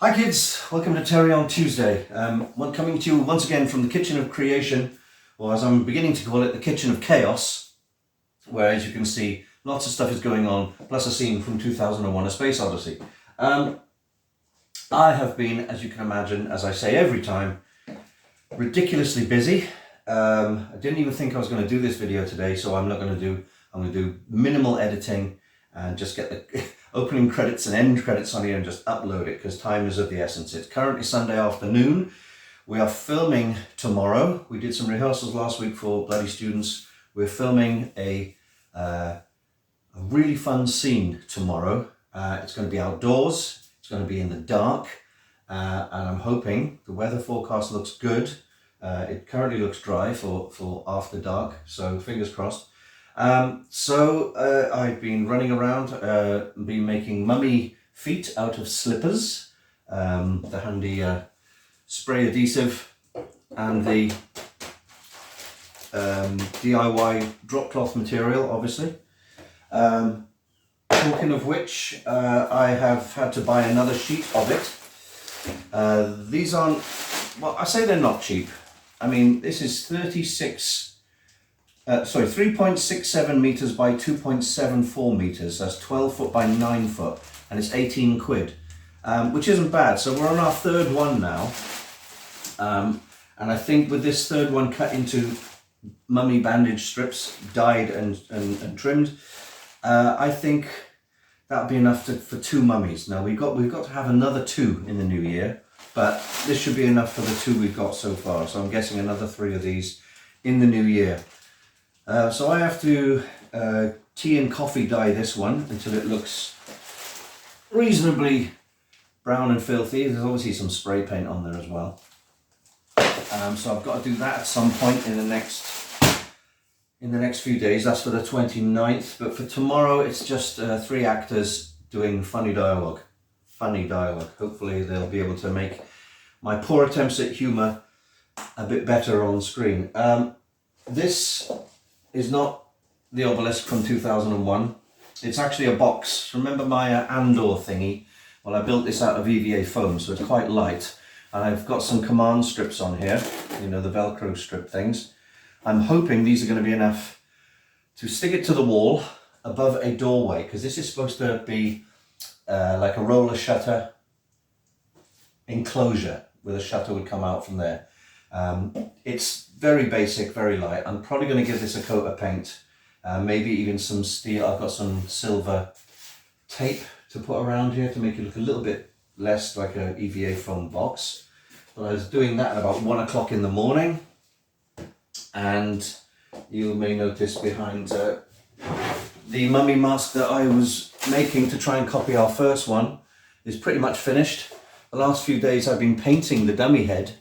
Hi kids, welcome to Terry on Tuesday. Coming to you once again from the kitchen of creation, or as I'm beginning to call it, the kitchen of chaos, where as you can see, lots of stuff is going on, plus a scene from 2001: A Space Odyssey. I have been, as you can imagine, as I say every time, ridiculously busy. I didn't even think I was going to do this video today, so I'm going to do minimal editing and just get the opening credits and end credits on here and just upload it because time is of the essence. It's currently Sunday afternoon. We are filming tomorrow. We did some rehearsals last week for bloody students. We're filming a really fun scene tomorrow. It's going to be outdoors. It's going to be in the dark. And I'm hoping the weather forecast looks good. It currently looks dry for after dark, so fingers crossed. I've been running around, been making mummy feet out of slippers, the handy spray adhesive and the DIY drop cloth material, obviously. Talking of which, I have had to buy another sheet of it. These aren't, well, I say they're not cheap. I mean, this is 3.67 meters by 2.74 meters. That's 12 foot by 9 foot, and it's 18 quid, which isn't bad. So we're on our third one now, and I think with this third one cut into mummy bandage strips, dyed and trimmed, I think that'll be enough for two mummies. Now we've got to have another two in the new year, but this should be enough for the two we've got so far. So I'm guessing another 3 of these in the new year. So I have to tea and coffee dye this one until it looks reasonably brown and filthy. There's obviously some spray paint on there as well. So I've got to do that at some point in the next few days. That's for the 29th. But for tomorrow, it's just 3 actors doing funny dialogue. Hopefully they'll be able to make my poor attempts at humour a bit better on screen. This is not the obelisk from 2001. It's actually a box. Remember my Andor thingy? Well, I built this out of EVA foam, so it's quite light. And I've got some command strips on here, you know, the Velcro strip things. I'm hoping these are going to be enough to stick it to the wall above a doorway, because this is supposed to be like a roller shutter enclosure where the shutter would come out from there. It's very basic, very light. I'm probably going to give this a coat of paint, maybe even some steel. I've got some silver tape to put around here to make it look a little bit less like an EVA foam box. But I was doing that at about 1 o'clock in the morning, and you may notice behind the mummy mask that I was making to try and copy our first one is pretty much finished. The last few days I've been painting the dummy head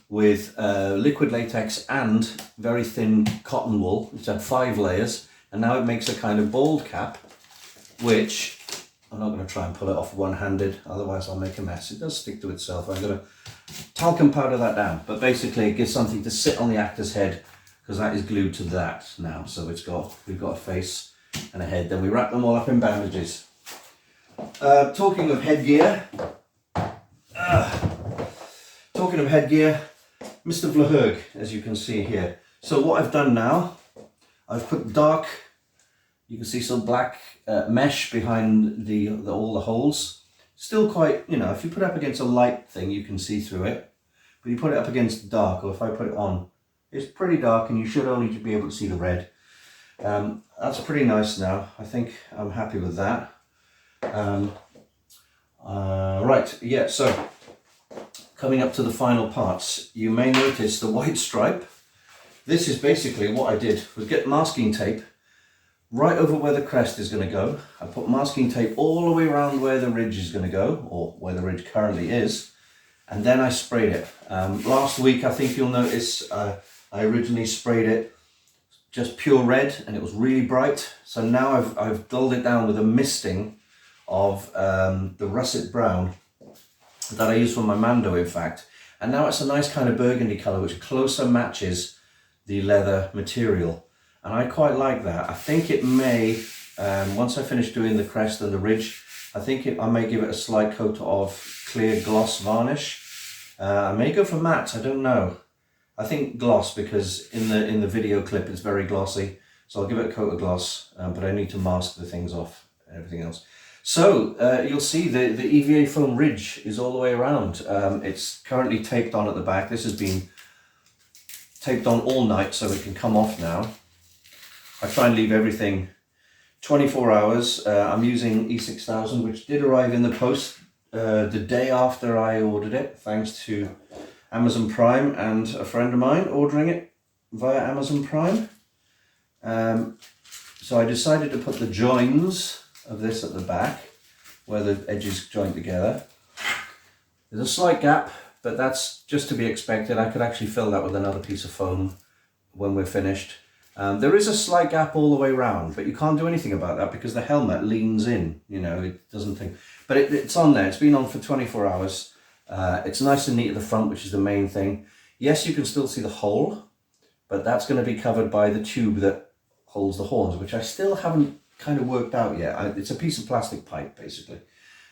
with liquid latex and very thin cotton wool. It's had 5 layers, and now it makes a kind of bald cap, which I'm not going to try and pull it off one-handed, otherwise I'll make a mess. It does stick to itself. I'm going to talcum powder that down, but basically it gives something to sit on the actor's head, because that is glued to that now. So we've got a face and a head. Then we wrap them all up in bandages. Talking of headgear, Mr. Vlahurg, as you can see here. So what I've done now, I've put dark, you can see some black mesh behind all the holes. Still quite, you know, if you put it up against a light thing, you can see through it. But you put it up against dark, or if I put it on, it's pretty dark and you should only be able to see the red. That's pretty nice now. I think I'm happy with that. Right, yeah, so coming up to the final parts, you may notice the white stripe. This is basically what I did, was get masking tape right over where the crest is going to go. I put masking tape all the way around where the ridge is going to go, or where the ridge currently is, and then I sprayed it. Last week, I think you'll notice, I originally sprayed it just pure red, and it was really bright. So now I've dulled it down with a misting of the russet brown that I use for my Mando, in fact. And now it's a nice kind of burgundy colour, which closer matches the leather material. And I quite like that. I think it may, once I finish doing the crest and the ridge, I think I may give it a slight coat of clear gloss varnish. I may go for matte, I don't know. I think gloss, because in the video clip it's very glossy. So I'll give it a coat of gloss, but I need to mask the things off and everything else. So you'll see the EVA foam ridge is all the way around. It's currently taped on at the back. This has been taped on all night so it can come off now. I try and leave everything 24 hours. I'm using E6000, which did arrive in the post the day after I ordered it, thanks to Amazon Prime and a friend of mine ordering it via Amazon Prime. So I decided to put the joins of this at the back where the edges join together. There's a slight gap, but that's just to be expected. I could actually fill that with another piece of foam when we're finished. There is a slight gap all the way around, but you can't do anything about that because the helmet leans in, you know, it doesn't think. But it's on there. It's been on for 24 hours. It's nice and neat at the front, which is the main thing. Yes, you can still see the hole, but that's going to be covered by the tube that holds the horns, which I still haven't kind of worked out yet. It's a piece of plastic pipe, basically.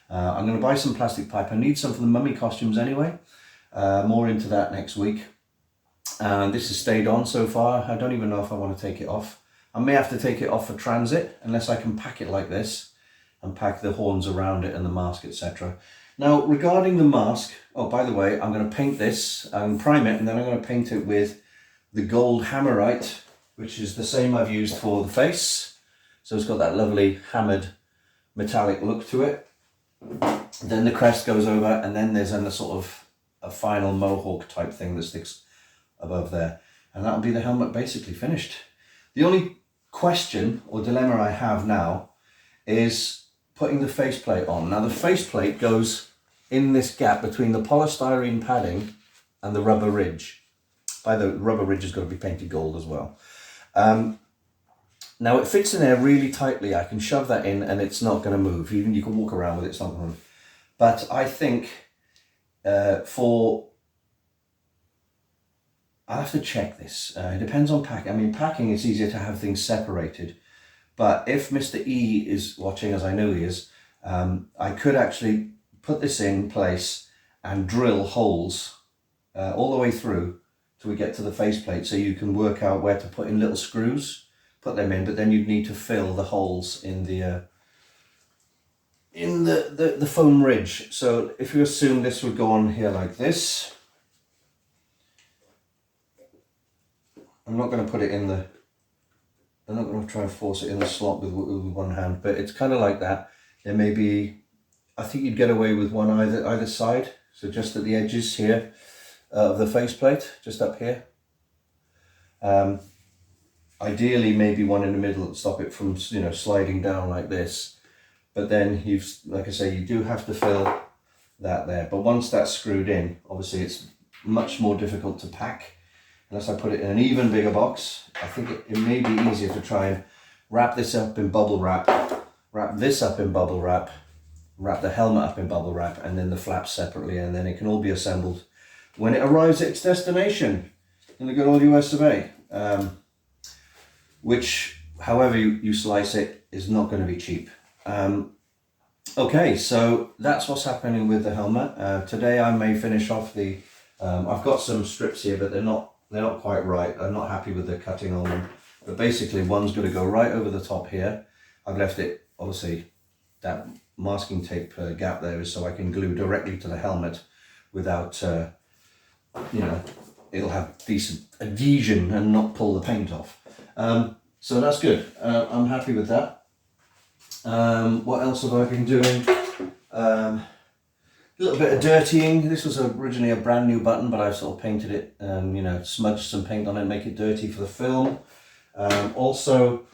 I'm going to buy some plastic pipe. I need some for the mummy costumes anyway. More into that next week. And this has stayed on so far. I don't even know if I want to take it off. I may have to take it off for transit, unless I can pack it like this and pack the horns around it and the mask, etc. Now, regarding the mask, oh, by the way, I'm going to paint this and prime it, and then I'm going to paint it with the gold hammerite, which is the same I've used for the face. So it's got that lovely hammered metallic look to it. Then the crest goes over, and then there's a sort of a final mohawk type thing that sticks above there. And that'll be the helmet basically finished. The only question or dilemma I have now is putting the faceplate on. Now the faceplate goes in this gap between the polystyrene padding and the rubber ridge. By the rubber ridge has got to be painted gold as well. Now it fits in there really tightly. I can shove that in and it's not going to move. Even you can walk around with it, it's not going to move. But I think I'll have to check this. It depends on packing. I mean, packing it's easier to have things separated. But if Mr. E is watching, as I know he is, I could actually put this in place and drill holes all the way through till we get to the faceplate, so you can work out where to put in little screws, put them in, but then you'd need to fill the holes in the foam ridge. So if you assume this would go on here like this, I'm not going to put it in the, I'm not going to try and force it in the slot with one hand, but it's kind of like that. There may be, I think you'd get away with one either side, so just at the edges here of the faceplate, just up here. Ideally maybe one in the middle to stop it from, you know, sliding down like this. But then you've, like I say, you do have to fill that there. But once that's screwed in, obviously it's much more difficult to pack. Unless I put it in an even bigger box. I think it may be easier to try and wrap this up in bubble wrap, wrap this up in bubble wrap, wrap the helmet up in bubble wrap, and then the flaps separately, and then it can all be assembled when it arrives at its destination in the good old US of A. Which, however you slice it, is not going to be cheap. Okay, so that's what's happening with the helmet. Today I may finish off the, I've got some strips here, but they're not quite right. I'm not happy with the cutting on them. But basically one's going to go right over the top here. I've left it, obviously, that masking tape gap there is so I can glue directly to the helmet without, you know, it'll have decent adhesion and not pull the paint off. So that's good. I'm happy with that. What else have I been doing? A little bit of dirtying. This was originally a brand new button, but I've sort of painted it and, you know, smudged some paint on it, make it dirty for the film. Also,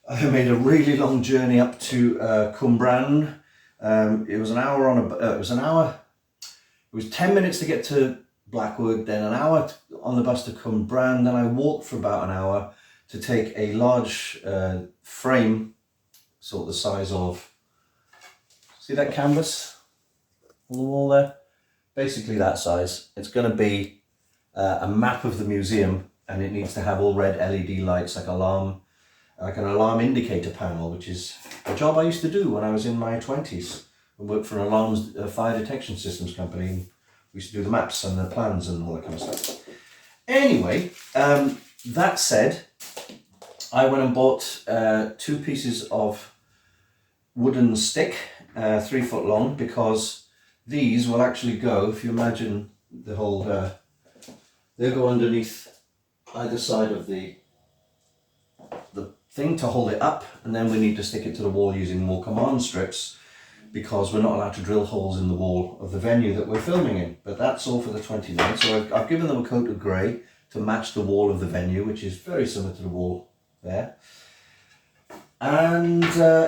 I made a really long journey up to Cwmbran. It was an hour it was 10 minutes to get to Blackwood, then an hour on the bus to Cwmbran, then I walked for about an hour to take a large frame, sort of the size of, see that canvas on the wall there? Basically that size. It's going to be a map of the museum, and it needs to have all red LED lights like alarm like an alarm indicator panel, which is a job I used to do when I was in my 20s. I worked for an alarms fire detection systems company. And we used to do the maps and the plans and all that kind of stuff. Anyway, that said, I went and bought 2 pieces of wooden stick, 3 foot long, because these will actually go, if you imagine the whole, they'll go underneath either side of the thing to hold it up, and then we need to stick it to the wall using more command strips, because we're not allowed to drill holes in the wall of the venue that we're filming in. But that's all for the 29th. So I've given them a coat of grey to match the wall of the venue, which is very similar to the wall there. And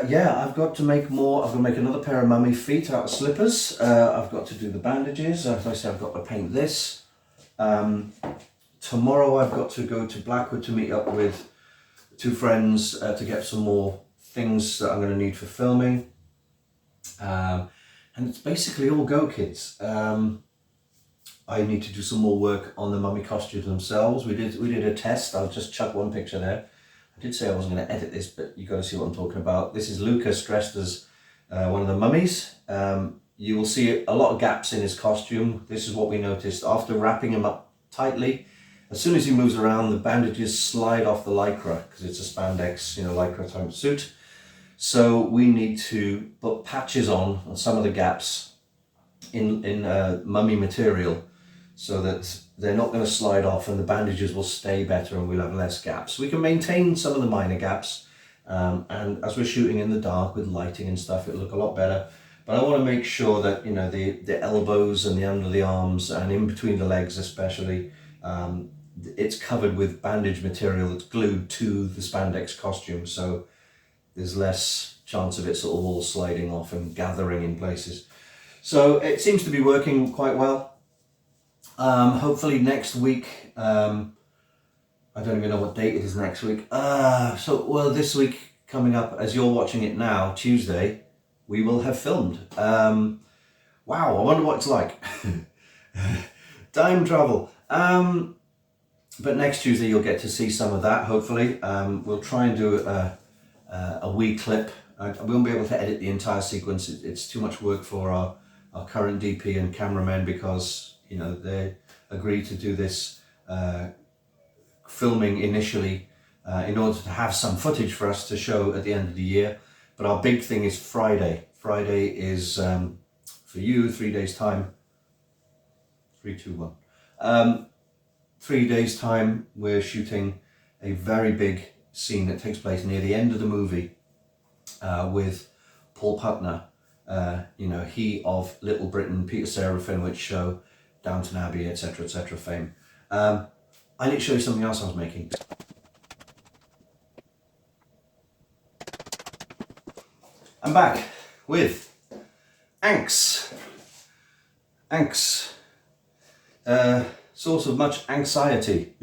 yeah, I've got to make more. I've got to make another pair of mummy feet out of slippers. I've got to do the bandages. As I said, I've got to paint this. Tomorrow I've got to go to Blackwood to meet up with 2 friends to get some more things that I'm going to need for filming. And it's basically all go, kids. I need to do some more work on the mummy costumes themselves. We did a test. I'll just chuck one picture there. I did say I wasn't going to edit this, but you got to see what I'm talking about. This is Lucas dressed as one of the mummies. You will see a lot of gaps in his costume. This is what we noticed after wrapping him up tightly. As soon as he moves around, the bandages slide off the lycra because it's a spandex, lycra type suit. So we need to put patches on some of the gaps in mummy material so that they're not going to slide off and the bandages will stay better and we'll have less gaps. We can maintain some of the minor gaps, and as we're shooting in the dark with lighting and stuff, it'll look a lot better. But I want to make sure that the elbows and the under the arms and in between the legs especially, it's covered with bandage material that's glued to the spandex costume, so there's less chance of it sort of all sliding off and gathering in places. So it seems to be working quite well. Hopefully next week, I don't even know what date it is next week. This week coming up, as you're watching it now, Tuesday, we will have filmed. Wow, I wonder what it's like. Time travel. But next Tuesday you'll get to see some of that, hopefully. We'll try and do a wee clip. I won't be able to edit the entire sequence. It's too much work for our current DP and cameramen because they agreed to do this filming initially in order to have some footage for us to show at the end of the year. But our big thing is Friday. Friday is for you 3 days time. 3, 2, 1. 3 days time we're shooting a very big scene that takes place near the end of the movie with Paul Putner, he of Little Britain, Peter Serafinowicz show, Downton Abbey, etc., fame. I need to show you something else I was making. I'm back with Anx. Source of much anxiety.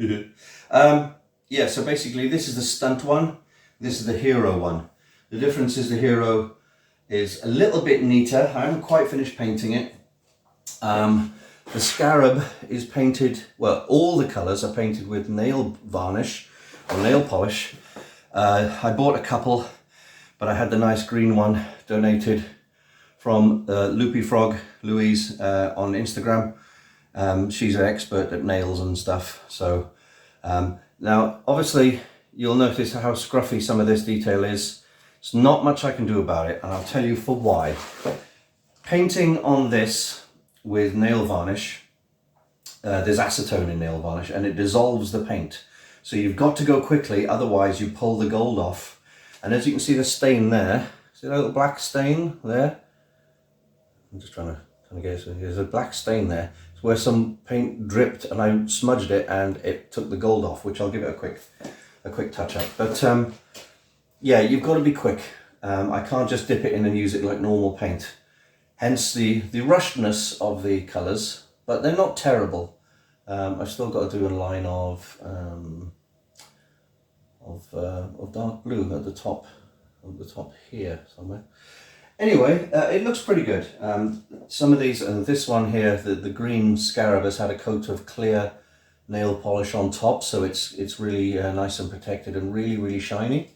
Yeah, so basically this is the stunt one, this is the hero one. The difference is the hero is a little bit neater. I haven't quite finished painting it. The scarab is painted, well, all the colours are painted with nail varnish or nail polish. I bought a couple, but I had the nice green one donated from Loopy Frog Louise on Instagram. She's an expert at nails and stuff. So now obviously you'll notice how scruffy some of this detail is. There's not much I can do about it, and I'll tell you for why. Painting on this with nail varnish, there's acetone in nail varnish and it dissolves the paint. So you've got to go quickly, otherwise you pull the gold off. And as you can see the stain there, see that little black stain there? I'm just trying to get it. There's a black stain there. It's where some paint dripped and I smudged it and it took the gold off, which I'll give it a quick touch up. But yeah, you've got to be quick. I can't just dip it in and use it like normal paint. Hence the rushedness of the colours, but they're not terrible. I've still got to do a line of dark blue at the top here somewhere. Anyway, it looks pretty good. Some of these, and this one here, the green scarab has had a coat of clear nail polish on top, so it's really nice and protected and really shiny.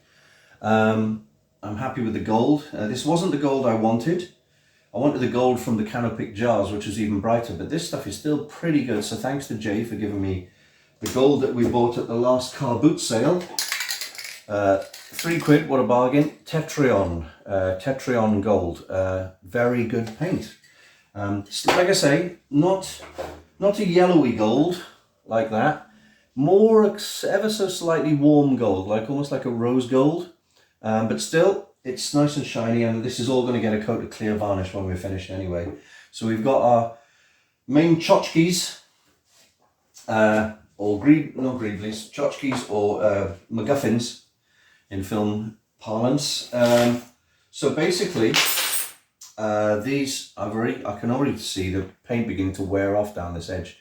I'm happy with the gold. This wasn't the gold I wanted. I wanted the gold from the Canopic jars, which was even brighter, but this stuff is still pretty good. So thanks to Jay for giving me the gold that we bought at the last car boot sale. £3, what a bargain. Tetrion gold, very good paint. Like I say, not a yellowy gold like that, more ever so slightly warm gold, like almost like a rose gold, but still it's nice and shiny, and this is all going to get a coat of clear varnish when we're finished anyway. So we've got our main tchotchkes, or not greeblies, tchotchkes or MacGuffins in film parlance. So basically, these I can already see the paint beginning to wear off down this edge.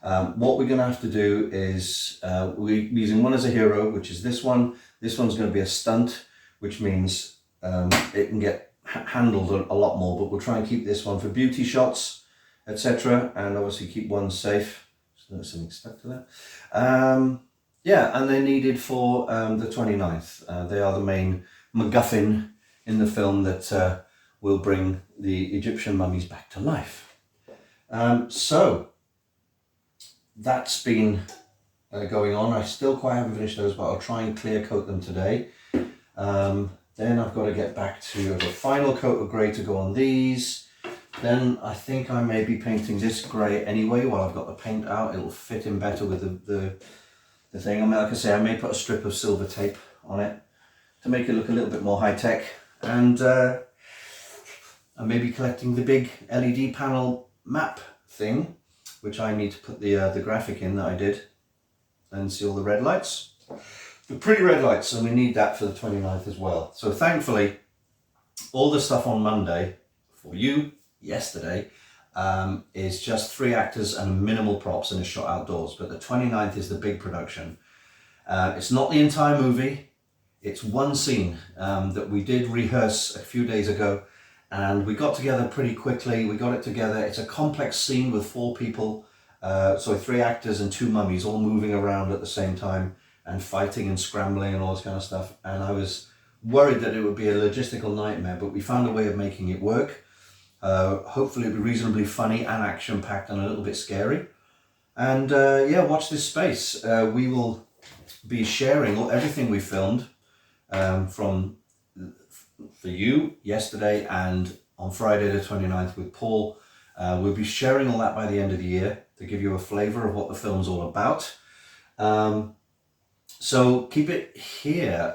What we're going to have to do is we're using one as a hero, which is this one. This one's going to be a stunt, which means it can get handled a lot more, but we'll try and keep this one for beauty shots, etc., and obviously keep one safe. So there's something stuck to that. Yeah, and they're needed for the 29th. They are the main MacGuffin in the film that will bring the Egyptian mummies back to life. So that's been going on. I still quite haven't finished those, but I'll try and clear coat them today. Then I've got to get back to a final coat of grey to go on these. Then I think I may be painting this grey anyway while I've got the paint out. It'll fit in better with the thing. I mean, like I say, I may put a strip of silver tape on it to make it look a little bit more high tech. And I may be collecting the big LED panel map thing, which I need to put the graphic in that I did and see all the red lights. The pretty red lights, and we need that for the 29th as well. So thankfully, all the stuff on Monday for you yesterday is just 3 actors and minimal props and is shot outdoors. But the 29th is the big production. It's not the entire movie. It's one scene that we did rehearse a few days ago, and we got together pretty quickly. We got it together. It's a complex scene with 4 people, 3 actors and 2 mummies all moving around at the same time and fighting and scrambling and all this kind of stuff. And I was worried that it would be a logistical nightmare, but we found a way of making it work. Hopefully it'll be reasonably funny and action-packed and a little bit scary. And yeah, watch this space. We will be sharing everything we filmed for you yesterday and on Friday the 29th with Paul. We'll be sharing all that by the end of the year to give you a flavour of what the film's all about. So keep it here.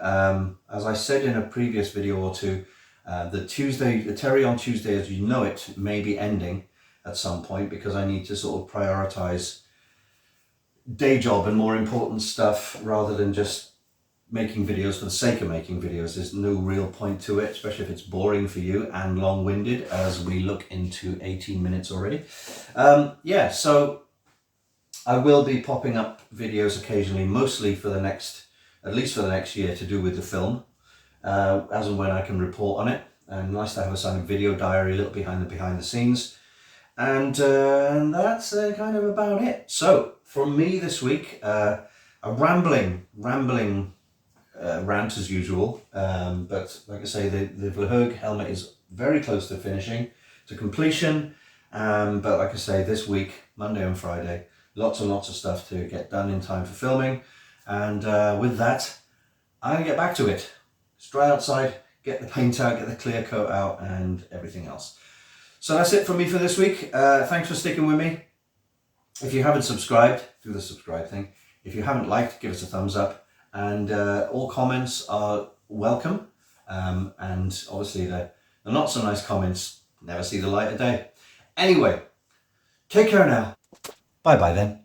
As I said in a previous video or two, the Terry on Tuesday as you know it may be ending at some point because I need to sort of prioritise day job and more important stuff rather than just making videos for the sake of making videos. There's no real point to it, especially if it's boring for you and long-winded, as we look into 18 minutes already. Yeah, so I will be popping up videos occasionally, mostly for the next, at least for the next year, to do with the film, as and when I can report on it. And nice to have a kind of video diary, a little behind the scenes. And that's kind of about it. So, from me this week, a rambling rant as usual. But like I say, the Vlahug helmet is very close to finishing, to completion. But like I say, this week, Monday and Friday, lots and lots of stuff to get done in time for filming. And with that, I'm going to get back to it. It's dry outside, get the paint out, get the clear coat out and everything else. So that's it from me for this week. Thanks for sticking with me. If you haven't subscribed, do the subscribe thing. If you haven't liked, give us a thumbs up. And all comments are welcome. And obviously the not so nice comments never see the light of day. Anyway, take care now. Bye bye then.